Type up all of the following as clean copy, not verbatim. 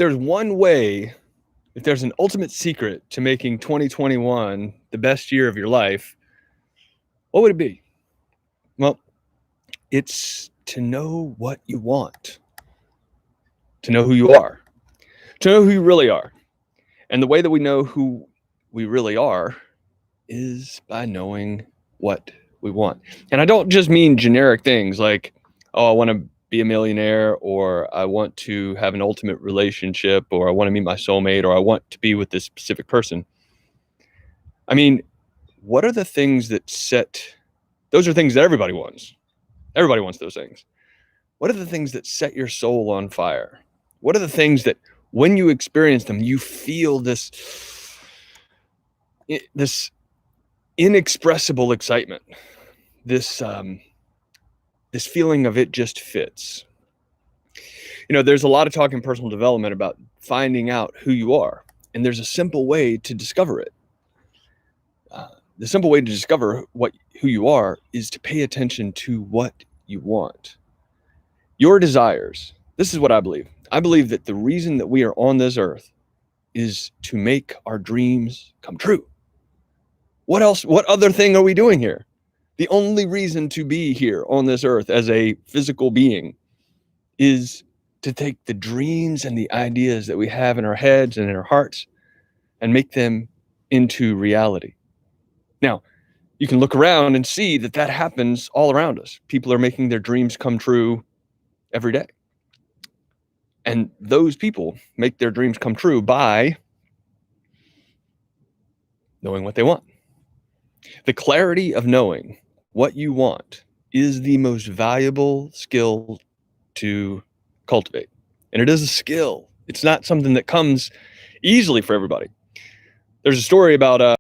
there's one way, if there's an ultimate secret to making 2021 the best year of your life, what would it be? Well, it's to know what you want, to know who you are, to know who you really are. And the way that we know who we really are is by knowing what we want. And I don't just mean generic things like, oh, I want to be a millionaire, or I want to have an ultimate relationship, or I want to meet my soulmate, or I want to be with this specific person. I mean, what are the things that those are things that everybody wants. Everybody wants those things. What are the things that set your soul on fire? What are the things that when you experience them, you feel this inexpressible excitement, this feeling of it just fits? There's a lot of talk in personal development about finding out who you are, and there's a simple way to discover it. The simple way to discover who you are is to pay attention to what you want. Your desires. This is what I believe. I believe that the reason that we are on this earth is to make our dreams come true. What else? What other thing are we doing here? The only reason to be here on this earth as a physical being is to take the dreams and the ideas that we have in our heads and in our hearts and make them into reality. Now, you can look around and see that happens all around us. People are making their dreams come true every day. And those people make their dreams come true by knowing what they want. The clarity of knowing what you want is the most valuable skill to cultivate. And it is a skill. It's not something that comes easily for everybody. There's a story about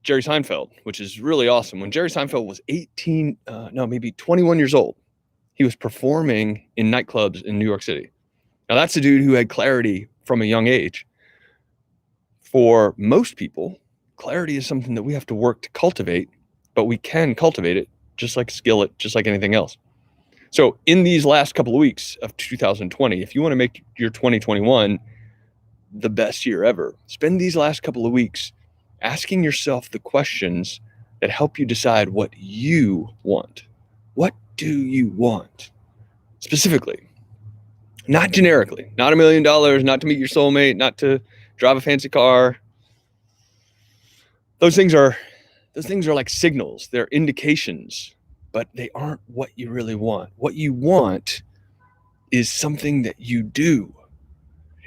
Jerry Seinfeld, which is really awesome. When Jerry Seinfeld was 21 years old, he was performing in nightclubs in New York City. Now, that's a dude who had clarity from a young age. For most people, clarity is something that we have to work to cultivate, but we can cultivate it just like skill it, just like anything else. So in these last couple of weeks of 2020, if you want to make your 2021 the best year ever, spend these last couple of weeks asking yourself the questions that help you decide what you want. What do you want? Specifically, not generically, not $1 million, not to meet your soulmate, not to drive a fancy car. Those things are like signals. They're indications, but they aren't what you really want. What you want is something that you do.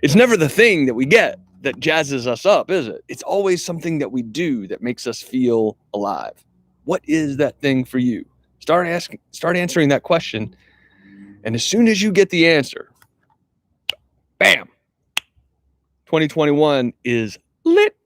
It's never the thing that we get that jazzes us up, is it? It's always something that we do that makes us feel alive. What is that thing for you? Start answering that question. And as soon as you get the answer, bam, 2021 is lit.